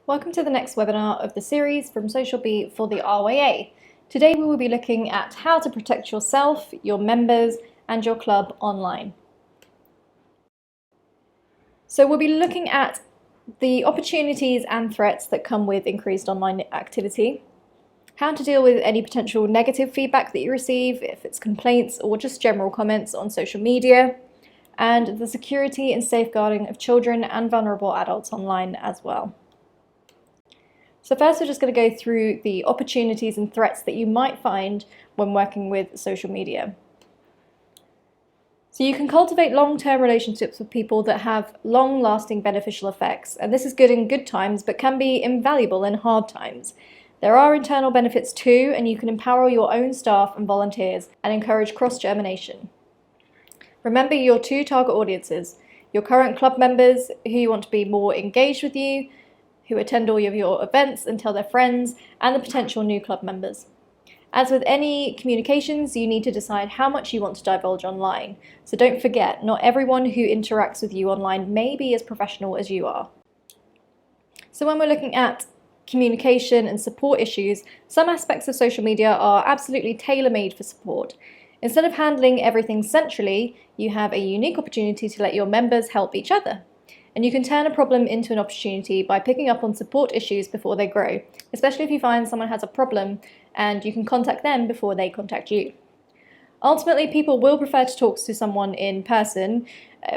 Welcome to the next webinar of the series from Social Bee for the RYA. Today we will be looking at how to protect yourself, your members and your club online. So we'll be looking at the opportunities and threats that come with increased online activity, how to deal with any potential negative feedback that you receive, if it's complaints or just general comments on social media, and the security and safeguarding of children and vulnerable adults online as well. So first we're just going to go through the opportunities and threats that you might find when working with social media. So you can cultivate long-term relationships with people that have long-lasting beneficial effects, and this is good in good times but can be invaluable in hard times. There are internal benefits too, and you can empower your own staff and volunteers and encourage cross-germination. Remember your two target audiences: your current club members who you want to be more engaged with you, who attend all of your events and tell their friends, and the potential new club members. As with any communications, you need to decide how much you want to divulge online. So don't forget, not everyone who interacts with you online may be as professional as you are. So when we're looking at communication and support issues, some aspects of social media are absolutely tailor-made for support. Instead of handling everything centrally, you have a unique opportunity to let your members help each other. And you can turn a problem into an opportunity by picking up on support issues before they grow, especially if you find someone has a problem and you can contact them before they contact you. Ultimately, people will prefer to talk to someone in person,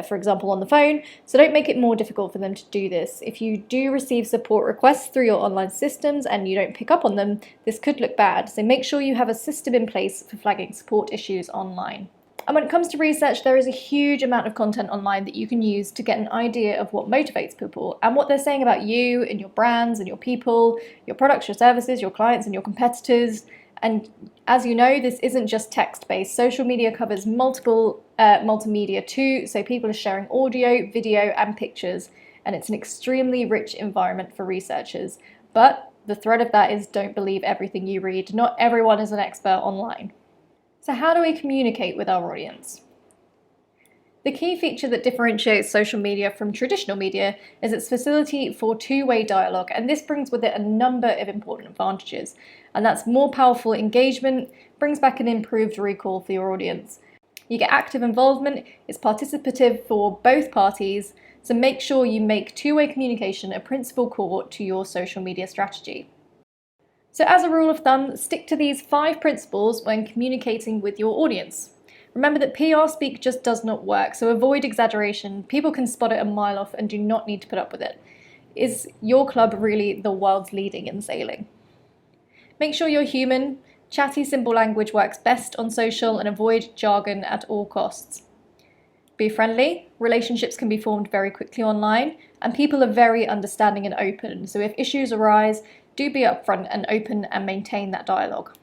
for example on the phone, so don't make it more difficult for them to do this. If you do receive support requests through your online systems and you don't pick up on them, this could look bad, so make sure you have a system in place for flagging support issues online. And when it comes to research, there is a huge amount of content online that you can use to get an idea of what motivates people and what they're saying about you and your brands and your people, your products, your services, your clients and your competitors. And as you know, this isn't just text-based. Social media covers multiple multimedia too, so people are sharing audio, video and pictures, and it's an extremely rich environment for researchers. But the thread of that is don't believe everything you read. Not everyone is an expert online. So how do we communicate with our audience? The key feature that differentiates social media from traditional media is its facility for two-way dialogue, and this brings with it a number of important advantages. And that's more powerful engagement, brings back an improved recall for your audience. You get active involvement, it's participative for both parties, so make sure you make two-way communication a principal core to your social media strategy. So as a rule of thumb, stick to these 5 principles when communicating with your audience. Remember that PR speak just does not work, so avoid exaggeration. People can spot it a mile off and do not need to put up with it. Is your club really the world's leading in sailing? Make sure you're human. Chatty, simple language works best on social, and avoid jargon at all costs. Be friendly. Relationships can be formed very quickly online, and people are very understanding and open, so if issues arise, do be upfront and open and maintain that dialogue.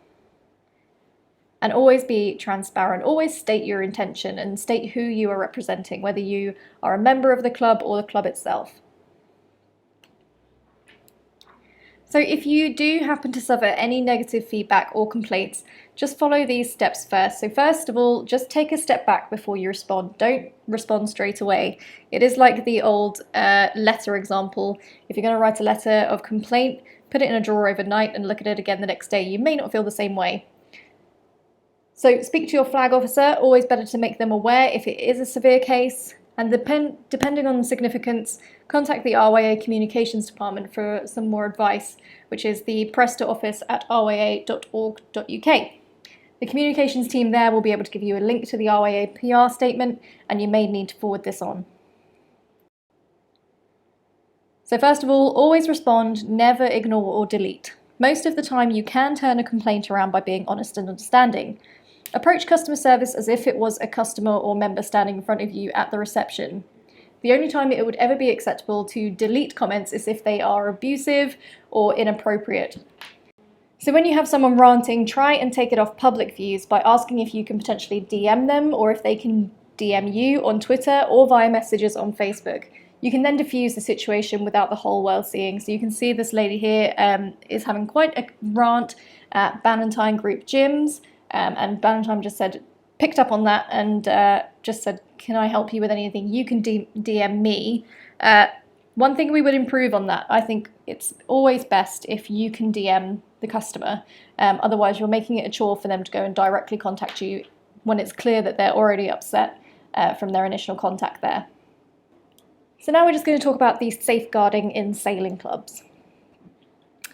And always be transparent. Always state your intention and state who you are representing, whether you are a member of the club or the club itself. So if you do happen to suffer any negative feedback or complaints, just follow these steps first. So first of all, just take a step back before you respond. Don't respond straight away. It is like the old letter example. If you're going to write a letter of complaint, put it in a drawer overnight and look at it again the next day. You may not feel the same way. So speak to your flag officer. Always better to make them aware if it is a severe case. And depending on significance, contact the RYA Communications Department for some more advice, which is the Presta office at rya.org.uk. The communications team there will be able to give you a link to the RYA PR statement, and you may need to forward this on. So first of all, always respond, never ignore or delete. Most of the time you can turn a complaint around by being honest and understanding. Approach customer service as if it was a customer or member standing in front of you at the reception. The only time it would ever be acceptable to delete comments is if they are abusive or inappropriate. So when you have someone ranting, try and take it off public views by asking if you can potentially DM them or if they can DM you on Twitter or via messages on Facebook. You can then diffuse the situation without the whole world seeing. So you can see this lady here is having quite a rant at Bannatyne Group Gyms. And Bannatyne just picked up on that and just said, can I help you with anything? You can DM me. One thing we would improve on that, I think it's always best if you can DM the customer. Otherwise, you're making it a chore for them to go and directly contact you when it's clear that they're already upset from their initial contact there. So now we're just going to talk about the safeguarding in sailing clubs.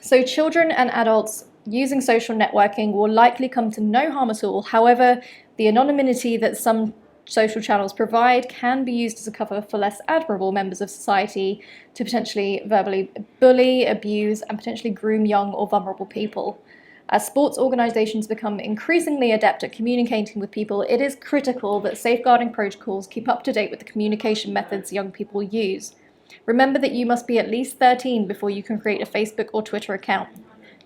So children and adults using social networking will likely come to no harm at all. However, the anonymity that some social channels provide can be used as a cover for less admirable members of society to potentially verbally bully, abuse, and potentially groom young or vulnerable people. As sports organisations become increasingly adept at communicating with people, it is critical that safeguarding protocols keep up to date with the communication methods young people use. Remember that you must be at least 13 before you can create a Facebook or Twitter account.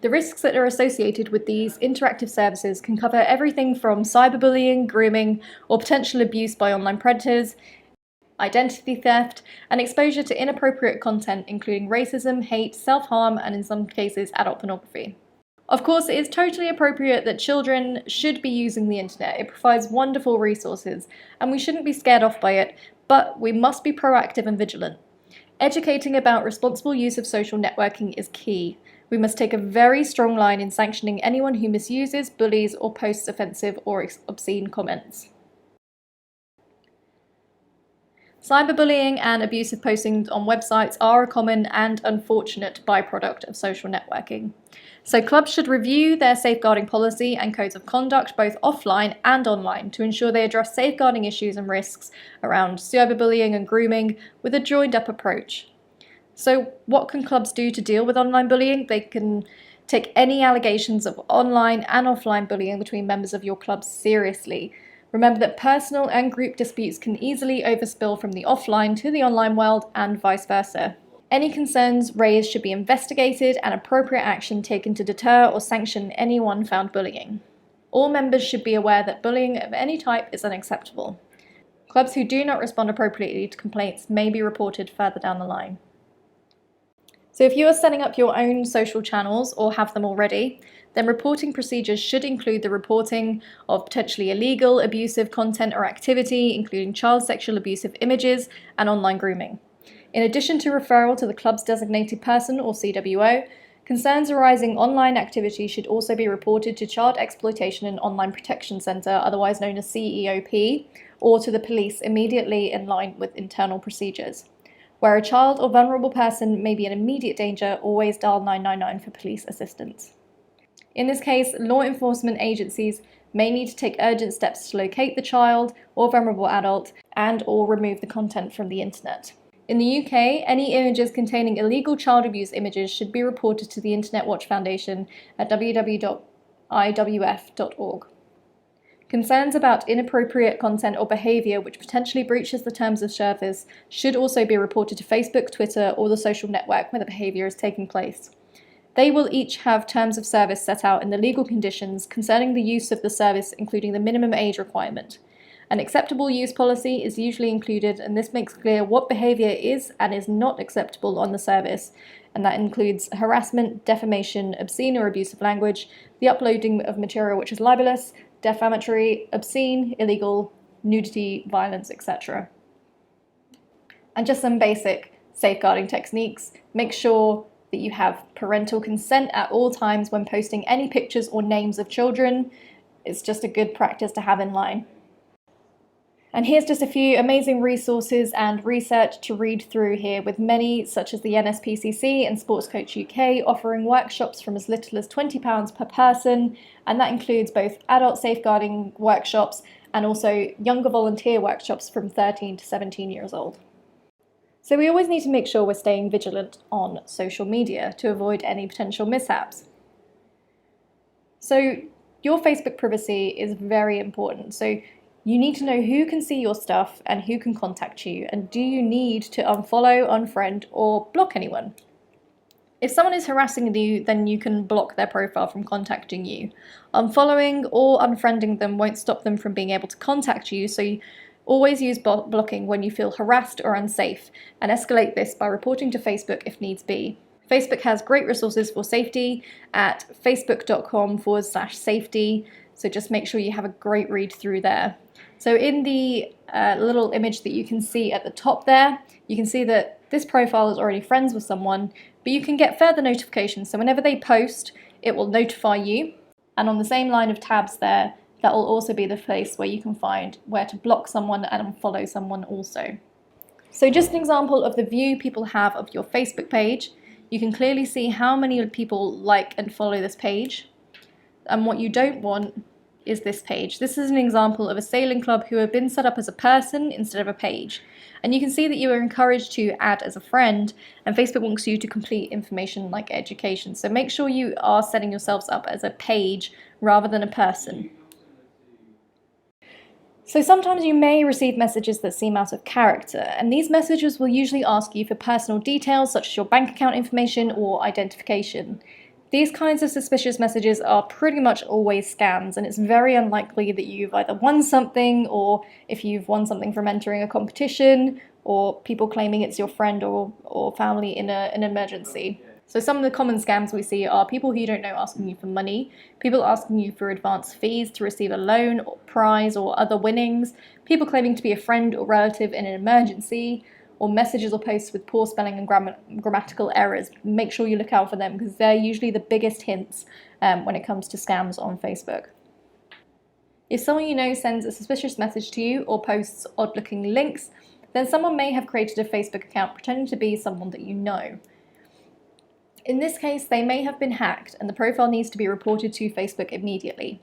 The risks that are associated with these interactive services can cover everything from cyberbullying, grooming, or potential abuse by online predators, identity theft, and exposure to inappropriate content including racism, hate, self-harm, and in some cases adult pornography. Of course, it is totally appropriate that children should be using the internet. It provides wonderful resources, and we shouldn't be scared off by it, but we must be proactive and vigilant. Educating about responsible use of social networking is key. We must take a very strong line in sanctioning anyone who misuses, bullies, or posts offensive or obscene comments. Cyberbullying and abusive postings on websites are a common and unfortunate byproduct of social networking. So clubs should review their safeguarding policy and codes of conduct both offline and online to ensure they address safeguarding issues and risks around cyberbullying and grooming with a joined-up approach. So what can clubs do to deal with online bullying? They can take any allegations of online and offline bullying between members of your club seriously. Remember that personal and group disputes can easily overspill from the offline to the online world and vice versa. Any concerns raised should be investigated and appropriate action taken to deter or sanction anyone found bullying. All members should be aware that bullying of any type is unacceptable. Clubs who do not respond appropriately to complaints may be reported further down the line. So if you are setting up your own social channels or have them already, then reporting procedures should include the reporting of potentially illegal, abusive content or activity, including child sexual abusive images and online grooming. In addition to referral to the club's designated person or CWO, concerns arising online activity should also be reported to Child Exploitation and Online Protection Centre, otherwise known as CEOP, or to the police immediately in line with internal procedures. Where a child or vulnerable person may be in immediate danger, always dial 999 for police assistance. In this case, law enforcement agencies may need to take urgent steps to locate the child or vulnerable adult and/or remove the content from the internet. In the UK, any images containing illegal child abuse images should be reported to the Internet Watch Foundation at www.iwf.org. Concerns about inappropriate content or behaviour which potentially breaches the terms of service should also be reported to Facebook, Twitter, or the social network where the behaviour is taking place. They will each have terms of service set out in the legal conditions concerning the use of the service, including the minimum age requirement. An acceptable use policy is usually included, and this makes clear what behaviour is and is not acceptable on the service, and that includes harassment, defamation, obscene or abusive language, the uploading of material which is libelous, defamatory, obscene, illegal, nudity, violence, etc. And just some basic safeguarding techniques. Make sure that you have parental consent at all times when posting any pictures or names of children. It's just a good practice to have in line. And here's just a few amazing resources and research to read through here, with many, such as the NSPCC and Sports Coach UK, offering workshops from as little as £20 per person, and that includes both adult safeguarding workshops and also younger volunteer workshops from 13 to 17 years old. So we always need to make sure we're staying vigilant on social media to avoid any potential mishaps. So your Facebook privacy is very important. So you need to know who can see your stuff and who can contact you, and do you need to unfollow, unfriend, or block anyone? If someone is harassing you, then you can block their profile from contacting you. Unfollowing or unfriending them won't stop them from being able to contact you, so you always use blocking when you feel harassed or unsafe, and escalate this by reporting to Facebook if needs be. Facebook has great resources for safety at facebook.com/safety, so just make sure you have a great read through there. So in the little image that you can see at the top there, you can see that this profile is already friends with someone, but you can get further notifications. So whenever they post, it will notify you. And on the same line of tabs there, that will also be the place where you can find where to block someone and unfollow someone also. So just an example of the view people have of your Facebook page, you can clearly see how many people like and follow this page. And what you don't want is this page. This is an example of a sailing club who have been set up as a person instead of a page. And you can see that you are encouraged to add as a friend, and Facebook wants you to complete information like education. So make sure you are setting yourselves up as a page rather than a person. So sometimes you may receive messages that seem out of character, and these messages will usually ask you for personal details such as your bank account information or identification. These kinds of suspicious messages are pretty much always scams, and it's very unlikely that you've either won something, or if you've won something from entering a competition, or people claiming it's your friend or family in an emergency. So some of the common scams we see are people who you don't know asking you for money, people asking you for advance fees to receive a loan or prize or other winnings, people claiming to be a friend or relative in an emergency, or messages or posts with poor spelling and grammatical errors. Make sure you look out for them because they're usually the biggest hints when it comes to scams on Facebook. If someone you know sends a suspicious message to you or posts odd-looking links, then someone may have created a Facebook account pretending to be someone that you know. In this case, they may have been hacked and the profile needs to be reported to Facebook immediately.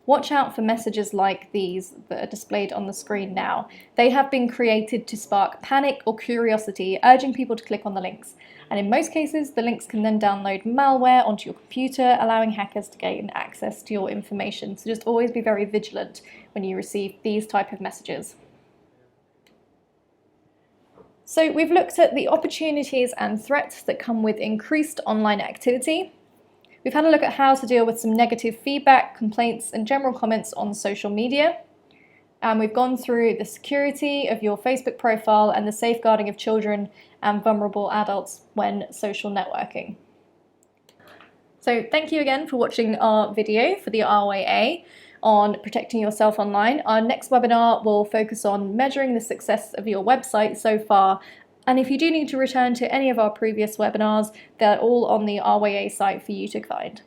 Watch out for messages like these that are displayed on the screen now. They have been created to spark panic or curiosity, urging people to click on the links. And in most cases, the links can then download malware onto your computer, allowing hackers to gain access to your information. So just always be very vigilant when you receive these type of messages. So we've looked at the opportunities and threats that come with increased online activity. We've had a look at how to deal with some negative feedback, complaints, and general comments on social media. And we've gone through the security of your Facebook profile and the safeguarding of children and vulnerable adults when social networking. So thank you again for watching our video for the RYA on protecting yourself online. Our next webinar will focus on measuring the success of your website so far. And if you do need to return to any of our previous webinars, they're all on the RYA site for you to find.